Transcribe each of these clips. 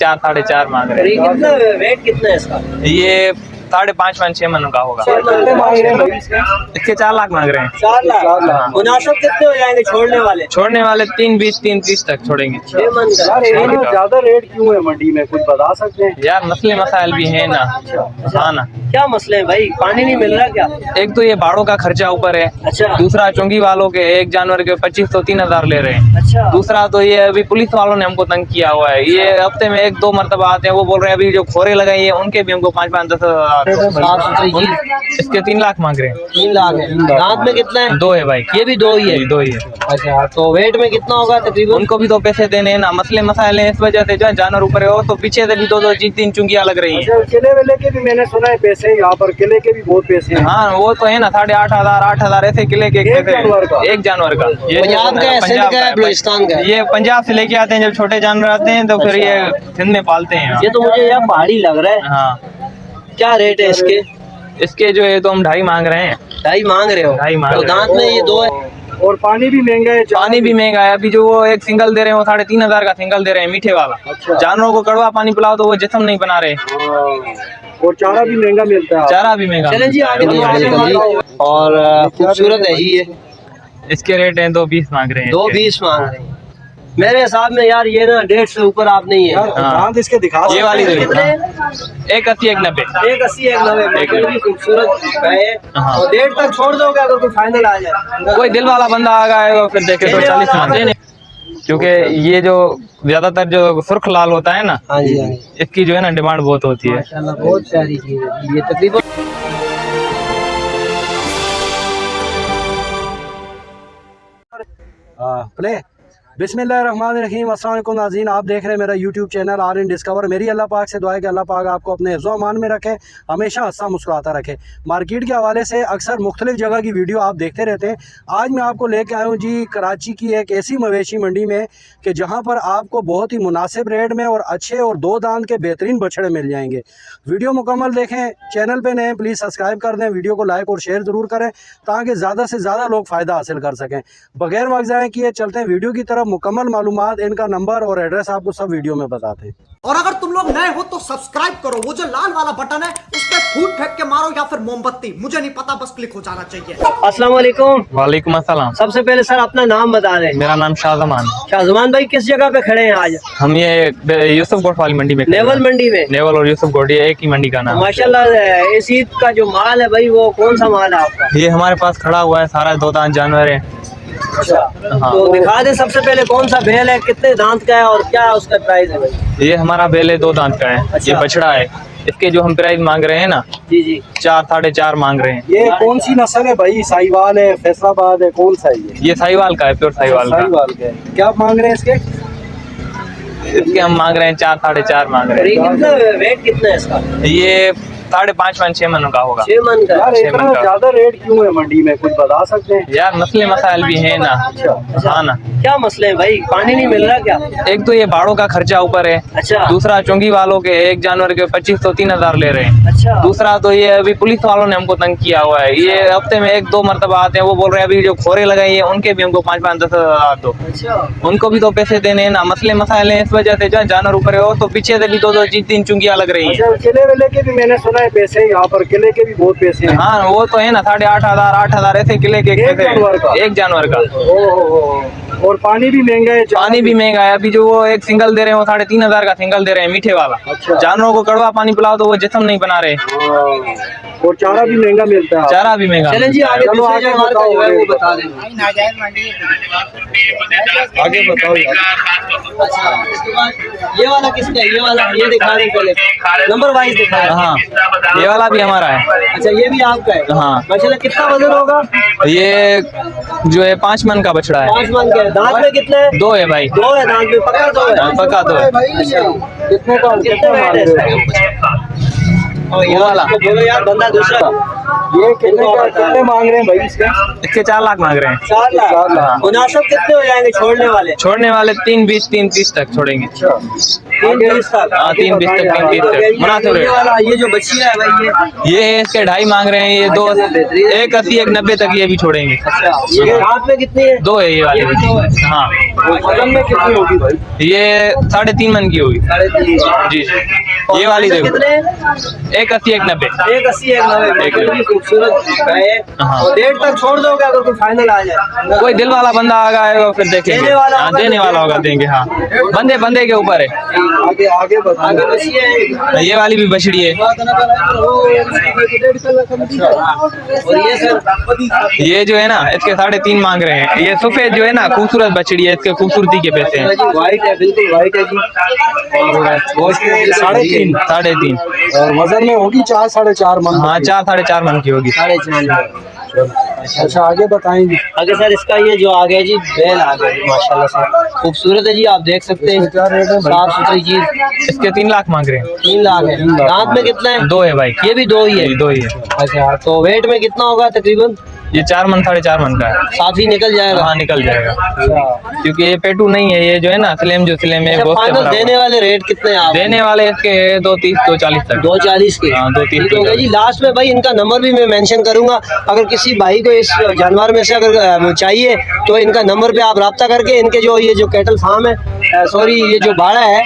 4 साढ़े 4 मांग रहे हैं। कितना वेट कितना है इसका? ये 5.5 6 मन का होगा। इसके 4 लाख मांग रहे हैं। 4 लाख। मुनासिब कितने हो जाएंगे छोड़ने वाले 3.20 तक छोड़ेंगे। 6 मन का। ज्यादा रेट क्यों है मंडी में, कुछ बता सकते हैं? यार मसले मसाइल भी है ना। हाँ ना, क्या मसले हैं भाई? पानी नहीं मिल रहा क्या? एक तो ये भाड़ों का खर्चा ऊपर है। अच्छा। दूसरा चुंगी वालों के एक जानवर के 25 तो 3,000 ले रहे हैं। अच्छा। दूसरा तो ये अभी पुलिस वालों ने हमको तंग किया हुआ है। ये हफ्ते में 1-2 मरतबा आते हैं। वो बोल रहे हैं अभी जो खोरे लगाई है उनके भी हमको 5-5 10 हज़ार। इसके 3 लाख मांग रहे हैं। 3 लाख है। दांत में कितना है? 2 है भाई। ये भी 2 ही है। 2 ही है। अच्छा, तो वेट में कितना होगा तकरीबन? उनको भी तो पैसे देने हैं ना। मसले मसाइल हैं, इस वजह से जो है जानवर ऊपर है। और तो पीछे से भी 2-2 3 चुंगियां लग रही हैं। किले वेले के भी मैंने सुना है पैसे, यहाँ पर किले के भी बहुत पैसे हैं। हाँ वो तो है ना, 8,500 8,000 ऐसे किले के एक जानवर का? एक जानवर का। ये पंजाब का है, सिंध का है, बलूचिस्तान का है? ये पंजाब से लेके आते हैं। जब छोटे जानवर आते हैं तो फिर ये सिंध में पालते हैं। ये तो मुझे यार पहाड़ी लग रहा है। हाँ, क्या रेट है इसके? इसके जो है तो हम 2.5 मांग रहे हैं। 2.5 मांग रहे हो? 2.5 मांग तो रहे हैं। दांत में ये 2 है। और पानी भी महंगा है। पानी भी महंगा है। अभी जो वो एक सिंगल दे रहे हैं वो 3,500 का सिंगल दे रहे हैं, मीठे वाला। अच्छा। जानवरों को कड़वा पानी पिलाओ तो वो जिस्म नहीं बना रहे। और चारा भी महंगा मिलता है। चारा भी महंगा। चलें जी आगे जी। और खूबसूरत है जी ये। इसके रेट हैं 2.20 मांग रहे हैं। 2.20 मांग रहे हैं। मेरे हिसाब में यार ये ना 1.5 से ऊपर आप नहीं है। दांत इसके दिखा ये वाली कितने? 180 190। 180 190 में खूबसूरत है। हाँ। और 1.5 तक छोड़ दोगे अगर कोई फाइनल आ जाए? कोई दिल वाला बंदा आ गया फिर देखे तो 40 मांगे। क्योंकि ये जो ज्यादातर जो सुर्ख लाल होता है ना, हाँ जी, हाँ जी। इसकी जो है ना डिमांड बहुत होती है। माशाल्लाह बहुत प्यारी चीज है ये। तकरीबन प्ले बिस्मिल्लाहिर्रहमानिर्रहीम। अस्सलाम वालेकुम नाज़रीन, आप देख रहे हैं मेरा YouTube channel R in discover. मेरी अल्लाह पाक से दुआ है कि अल्लाह पाक आपको अपने हिफ्ज़ व अमान में रखे, हमेशा हंसा मुस्कुराता रखे। मार्केट के हवाले से अक्सर मुख्तलिफ जगह की वीडियो आप देखते रहते हैं। आज मैं आपको लेके आया हूँ जी कराची की एक ऐसी मवेशी मंडी में कि जहाँ पर आपको बहुत ही मुनासिब रेट में और अच्छे और 2 दांत के बेहतरीन बछड़े मिल जाएंगे। वीडियो मुकम्मल देखें। चैनल पर नए प्लीज़ सब्सक्राइब कर दें, वीडियो को लाइक और शेयर ज़रूर करें ताकि ज़्यादा से ज़्यादा लोग फ़ायदा हासिल कर सकें। बगैर वक्त ज़ाया किए चलते हैं वीडियो की तरफ। मुकम्मल मालूमात, इनका नंबर और एड्रेस आपको सब वीडियो में बताते हैं। और अगर तुम लोग नए हो तो सब्सक्राइब करो, वो जो लाल वाला बटन है उस पर फूट फेंक के मारो या फिर मोमबत्ती, मुझे नहीं पता, बस क्लिक हो जाना चाहिए। अस्सलाम वालेकुम। वालेकुम अस्सलाम। सबसे पहले सर अपना नाम बता दें। मेरा नाम शाहजमान। शाहजमान भाई किस जगह पे खड़े हैं आज? हम ये यूसुफ कोट वाली मंडी में खड़े हैं। नेवल मंडी में? नेवल और यूसुफ कोट ये एक ही मंडी का नाम है। माशाल्लाह इस ईद का जो माल है भाई वो कौन सा माल है आपका? ये हमारे पास खड़ा हुआ है सारा 2 दांत जानवर है। अच्छा। हाँ। तो दिखा दे सबसे पहले कौन सा बैल है, कितने दांत का है और क्या उसका प्राइस है भाई? ये हमारा बैल है 2 दांत का है। अच्छा। ये बछड़ा है। इसके जो हम प्राइस मांग रहे हैं ना, जी जी 4 साढ़े 4 मांग रहे हैं। ये कौन सी नस्ल है भाई? साहिवाल है, फैसलाबाद है, कौन सा है ये साहिवाल का है, प्योर साहिवाल का। साहिवाल का है। क्या मांग रहे हैं इसके? इसके हम मांग रहे हैं 4 साढ़े 4 मांग रहे कितना वेट कितना है इसका? हैं। ये 5.5 6 मन का होगा। 6 मन का। यार 6 इतना मन का। ज्यादा रेट क्यों है मंडी में, कुछ बता सकते हैं? यार मसले मसाइल भी है ना। हाँ ना, क्या मसले हैं भाई? पानी नहीं मिल रहा क्या? एक तो ये भाड़ों का खर्चा ऊपर है। अच्छा। दूसरा चुंगी वालों के एक जानवर के 25 तो 3,000 ले रहे हैं। अच्छा। दूसरा तो ये अभी पुलिस वालों ने हमको तंग किया हुआ है। ये हफ्ते में 1-2 मरतबा आते हैं। वो बोल रहे हैं अभी जो खोरे लगाई है उनके भी हमको 5-5 10 हज़ार दो। अच्छा। उनको भी तो पैसे देने हैं ना। मसले मसाइल हैं, इस वजह से जो है जानवर ऊपर है। और तो पीछे से भी 2-2 3 चुंगियां लग रही हैं। अच्छा, किले वेले के भी मैंने सुना है पैसे, यहाँ पर किले के भी बहुत पैसे हैं। हाँ वो तो है ना, 8,500 8,000 ऐसे किले के एक जानवर का? एक जानवर का। ओह, और पानी भी महंगा है। पानी भी महंगा है। अभी जो वो एक सिंगल दे रहे हैं वो 3,500 का सिंगल दे रहे हैं, मीठे वाला। अच्छा। जानवरों को कड़वा पानी पिलाओ तो वो जिस्म नहीं बना रहे। और चारा भी महंगा मिलता है। चारा भी महंगा। चलें जी आगे चलो दूसरे आगे जानवर का जो है वो बताओ। बता दें। आगे बताओ यार। अच्छा, इसके बाद ये वाला किसका है? ये वाला ये दिखा दें पहले, नंबर वाइज दिखा दें। हाँ ये वाला भी हमारा है। अच्छा ये भी आपका है? हाँ। माशाल्लाह कितना वजन होगा? ये जो है 5 मन का बछड़ा है। 5 मन का है। दांत में कितने हैं? 2 है भाई। 2 है दांत में। पक्का 2 है? पक्का 2 है। अच्छा। कितने का कितने कितना वेट मांग है रहे इसका? हो? और ये वाला। बोलो यार बंदा दूसरा ये कितने मांग रहे हैं भाई इसके? इसके 4 लाख मांग रहे हैं। 4 लाख। मुनासिब कितने हो जाएंगे छोड़ने वाले? छोड़ने वाले 3-20, 3-30 तक छोड़ेंगे। 3-20 तक? हाँ 3-20 तक, 3-30 तक मुनासिब ये रेट। वाला ये जो बच्चियां है भाई ये इसके 2.5 मांग रहे हैं। ये 2 180, 190 तक ये भी छोड़ेंगे। अच्छा, ये हाथ में कितनी है? 2 है ये वाली भी। हाँ वजन में कितनी होगी भाई? ये 3.5 मन की होगी। 3.5। जी जी। ये वाली देखो कितने? 180, 190। 180, 190। एक खूबसूरत है। हाँ। और 1.5 तक छोड़ दोगे अगर कोई फाइनल आ जाए? कोई दिल वाला बंदा आएगा फिर देखेंगे। देने वाला हाँ होगा देने तो वाला होगा देंगे। हाँ बंदे के ऊपर है। आगे आगे आगे बताओ। बच्चियां हैं। ये वाली भी बछड़ी है। और ये सर ये जो है ना इसके 3.5 मांग रहे हैं। ये सफेद जो है ना खूबसूरत बछड़ी है, इसके खूबसूरती के पैसे हैं। व्हाइट है, बिल्कुल व्हाइट है जी। और गोश्त 3.5 3.5। और वजन में होगी 4-4.5 मन? हाँ 4-4.5 मन की होगी। 4.5। अच्छा आगे बताएंगे। आगे सर इसका ये जो आ गया जी बैल आ गया जी, माशाल्लाह से खूबसूरत है जी। आप देख सकते हैं क्या रेट है? साफ सुथरी चीज। इसके 3 लाख मांग रहे हैं। 3 लाख है। दांत में कितना है? 2 है भाई। ये भी 2 ही है। 2 ही है। अच्छा, तो वेट में कितना होगा तकरीबन? ये 4 मन 4.5 मन का है। साफ ही निकल जाएगा। हाँ निकल जाएगा क्योंकि ये पेटू नहीं है। ये जो है ना स्लेम है अच्छा, बहुत फाइनल देने वाले रेट कितने हैं आप? देने वाले इसके 2.30, 2.40 तक। 2.40 के। हाँ 2.30। ठीक हो गया जी। लास्ट में भाई इनका नंबर भी मैं मेंशन करूंगा। अगर किसी भाई को इस जानवर में से अगर चाहिए तो इनका नंबर पे आप रब्ता करके इनके जो ये जो कैटल फार्म है, सॉरी ये जो बाड़ा है,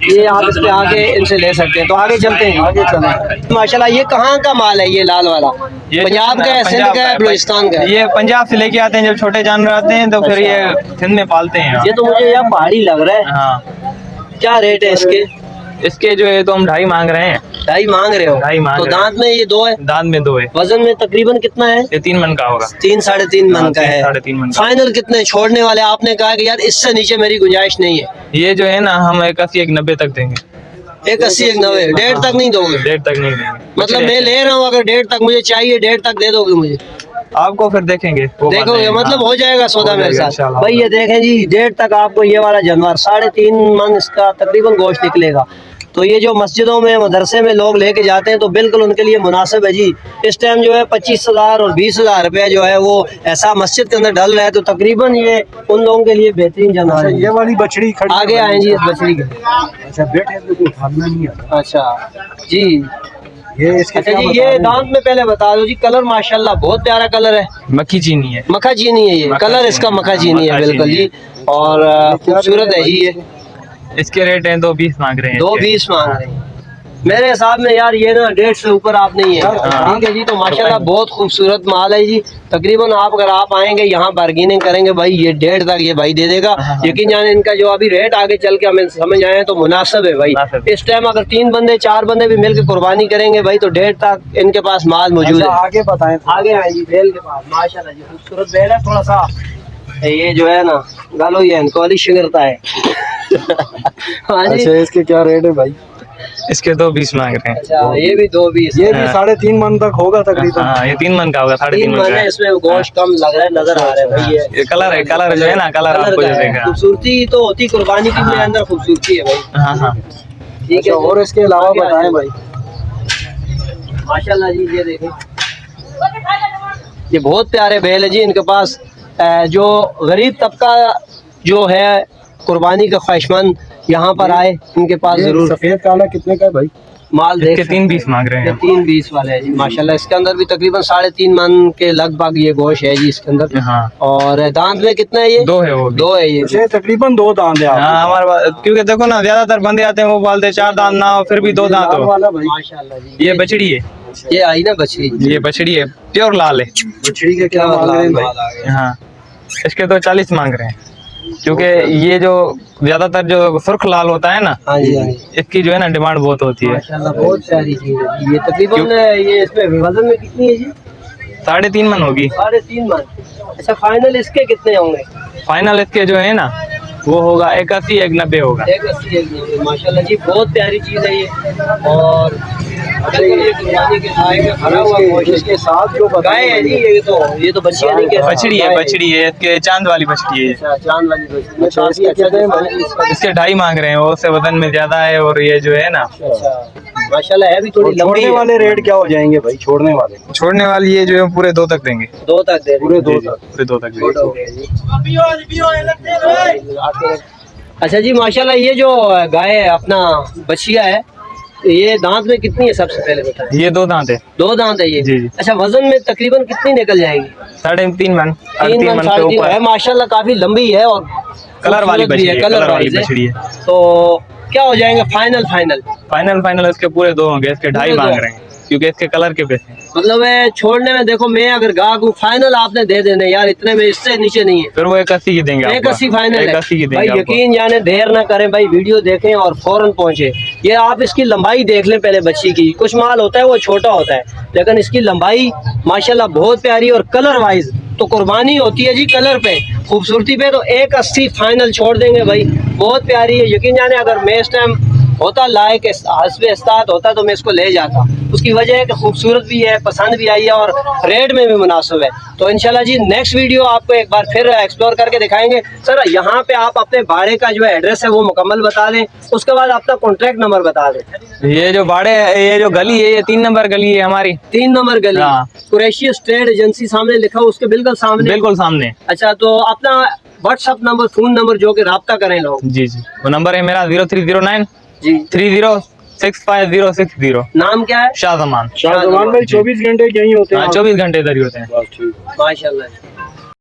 ये आप इस पे आके इनसे ले सकते हैं। तो आगे चलते हैं। आगे चलें। माशाल्लाह ये कहाँ का माल है? ये लाल वाला ये पंजाब का है, सिंध का है, बलूचिस्तान का है? ये पंजाब से लेके आते हैं जब छोटे जानवर आते हैं तो फिर ये सिंध में पालते हैं। ये तो मुझे यार पहाड़ी लग रहा है। हाँ क्या रेट है इसके? इसके जो है तो हम 2.5 मांग रहे हैं। 2.5 मांग रहे हो? 2.5 मांग तो रहे हैं। दांत में ये 2 है। दांत में 2 है। वजन में तकरीबन कितना है? ये 3 मन का होगा। 3-3.5 मन का है। 3.5 मन का। फाइनल कितने छोड़ने वाले? आपने कहा कि यार इससे नीचे मेरी गुंजाइश नहीं है। ये जो है ना हम 180, 190 तक देंगे। 180, 190। 1.5 तक नहीं दोगे? 1.5 तक नहीं देंगे। मतलब मैं ले रहा हूँ, अगर 1.5 तक मुझे चाहिए, 1.5 तक दे दोगे मुझे? आपको फिर देखेंगे वो बात देखोगे नहीं। मतलब हाँ। हो जाएगा सौदा हो मेरे जाएगा साथ। इंशाल्लाह। भाई ये देखें जी 1.5 तक आपको ये वाला जानवर 3.5 मन इसका तकरीबन गोश्त निकलेगा। तो ये जो मस्जिदों में मदरसे में लोग लेके जाते हैं तो बिल्कुल उनके लिए मुनासिब है जी। इस टाइम जो है 25,000 और 20,000 रुपया जो है वो ऐसा मस्जिद के अंदर डल रहा है, तो तकरीबन ये उन लोगों के लिए बेहतरीन जानवर है। ये वाली बछड़ी खड़ी है आगे भाई। आए जी इस बछड़ी के। अच्छा बैठे तो कोई उठाना नहीं आता। अच्छा जी। ये इसके अच्छा क्या जी, बता ये रहे हैं? दांत में पहले बता दो जी। कलर माशाल्लाह बहुत प्यारा कलर है। मक्खी चीनी है। मक्खा चीनी है ये मक्खा कलर, चीनी इसका है। मक्खा चीनी है मक्खा बिल्कुल चीनी जी। और खूबसूरत है जी ये। इसके रेट हैं 2.20 मांग रहे हैं। 2.20 मांग रहे हैं। मेरे हिसाब में यार ये ना 1.5 से ऊपर आप नहीं है। हाँ। ठीक है जी। तो माशाल्लाह बहुत खूबसूरत माल है जी। तकरीबन आप अगर आप आएंगे यहाँ बार्गेनिंग करेंगे भाई, ये 1.5 तक ये भाई दे देगा। यकीन जाने इनका जो अभी रेट आगे चल के हमें समझ आए तो मुनासिब है भाई। मुनासिब। इस टाइम अगर 3 बंदे 4 बंदे भी मिलकर कुर्बानी करेंगे भाई तो 1.5 तक इनके पास माल मौजूद अच्छा, है। आगे बताएं। आगे आए जी बैल के पास। माशाल्लाह जी खूबसूरत बैल है। थोड़ा सा ये जो है ना गालो ये इनको शिंगरता है। हाँ जी। अच्छा इसके क्या रेट है भाई? इसके 2.20 मांग रहे हैं। अच्छा ये भी 2.20। ये भी 3.5 मन तक होगा तकरीबन। हाँ ये 3 मन का होगा। 3.5 मन का महीने है। इसमें गोश्त कम लग रहा है, नजर आ रहा है भाई। ये कलर जो है ना कलर आपको जो देगा। खूबसूरती तो होती कुर्बानी की भी अंदर खूबसूरती है भाई। हाँ हाँ ठीक अच्छा, है। और इसके अलावा बताएं भाई। माशाल्लाह जी ये देखें, ये बहुत प्यारे बैल है जी इनके पास। जो गरीब तबका जो है कुर्बानी का ख्वाहिशमंद यहाँ पर आए, इनके पास ये जरूर सफेद काला कितने का है भाई? माल देख इसके 3.20 मांग रहे ये हैं। 3.20 वाले है जी माशाल्लाह। इसके अंदर भी तकरीबन 3.5 मन के लगभग ये गोश्त है जी इसके अंदर। हाँ और दांत में कितना है ये? 2 है वो भी। 2 है ये। ये तकरीबन 2 दांत है। हाँ हमारे पास क्योंकि देखो ना ज्यादातर बंदे आते हैं वो बोलते 4 दांत ना हो फिर भी 2 दांत लाल हो। वाला भाई। माशाल्लाह जी ये बछड़ी है। ये आई ना बछड़ी। ये बछड़ी है प्योर लाल है। बछड़ी के क्या मांग रहे हैं भाई? हाँ इसके तो 40 मांग रहे हैं क्योंकि ये जो ज्यादातर जो सुर्ख लाल होता है ना हाँ जी हाँ जी। इसकी जो है ना डिमांड बहुत होती है। माशाल्लाह बहुत प्यारी चीज है जी। ये तकरीबन ये इसमें वजन में कितनी है जी? 3.5 मन होगी। 3.5 मन। अच्छा फाइनल इसके कितने होंगे? फाइनल इसके जो है ना वो होगा 81, 190 होगा। 180, 190। माशाल्लाह जी बहुत प्यारी चीज है ये। और ये कुर्बानी के खाए में भरा हुआ गोश्त है। इसके साथ जो गाय है जी ये तो बच्चियां नहीं कह सकते। बछड़ी है बछड़ी है इसके चांद वाली बछड़ी है। अच्छा चांद वाली बछड़ी। अच्छा, काफी इसके अच्छा कितने डिजाइन है इसका। इसके 2.5 मांग रहे हैं। वो उससे वजन में ज्यादा है और ये जो है ना अच्छा माशाल्लाह है भी थोड़ी लंबी छोड़ने है। वाले रेट क्या हो जाएंगे भाई, छोड़ने वाले? छोड़ने वाली ये जो है पूरे 2 तक देंगे, 2 तक दे पूरे 2 जी, तक। पूरे 2 तक छोटा देंगे। हो गया जी। अच्छा जी माशाल्लाह ये जो गाय है अपना बछिया है, ये दांत में कितनी है सबसे पहले बताएं? ये 2 दांत है, 2 दांत है ये। जी, जी। अच्छा वजन में तकरीबन कितनी निकल जाएगी? 3.5 मन, 3 3 मन मन से 3.5 ऊपर। है माशाल्लाह, काफी लंबी है और कलर वाली खूबसूरत भी बछड़ी है, कलर कलर वाली वाइज है। बछड़ी है। तो क्या हो जाएंगे फाइनल? फाइनल इसके पूरे 2 होंगे, इसके 2.5 पूरे मांग 2। रहे हैं क्योंकि इसके कलर के पैसे हैं। मतलब है छोड़ने में देखो, मैं अगर गाहक हूँ फाइनल आपने दे देने यार, इतने में इससे नीचे नहीं है। फिर वो 81 की देंगे आपको। 81 फाइनल है 81 की भाई, देंगे आपको। यकीन जाने देर ना करें भाई, वीडियो देखें और फौरन पहुंचे। ये आप इसकी लंबाई देख लें पहले बच्ची की, कुछ माल होता है वो छोटा होता है, लेकिन इसकी लंबाई माशाल्लाह बहुत प्यारी और कलर वाइज तो कुर्बानी होती है जी कलर पे, खूबसूरती पे। तो 180 फाइनल छोड़ देंगे भाई, बहुत प्यारी है। यकीन जाने अगर मैं इस टाइम होता लायक हस्बे इस्तात होता तो मैं इसको ले जाता। उसकी वजह है कि खूबसूरत भी है, पसंद भी आई है और रेट में भी मुनासिब है। तो इंशाल्लाह जी नेक्स्ट वीडियो आपको एक बार फिर एक्सप्लोर करके दिखाएंगे। सर यहाँ पे आप अपने बाड़े का जो है एड्रेस है वो मुकम्मल बता दें, उसके बाद अपना कॉन्टैक्ट नंबर बता दें। ये जो ये जो गली है, ये 3 नंबर गली है हमारी, 3 नंबर गली, हाँ। कुरैशी स्टेट एजेंसी सामने लिखा हो, उसके बिल्कुल सामने। बिल्कुल सामने। अच्छा तो अपना व्हाट्सअप नंबर, फोन नंबर जो कि राब्ता करें लोग। जी जी, वो नंबर है मेरा 0309 जी 3065 नाम क्या है? शाहजमान। शाहजमान भाई 24 घंटे यहीं होते हैं? हाँ 24 घंटे इधर ही होते हैं। बस ठीक। माशाल्लाह।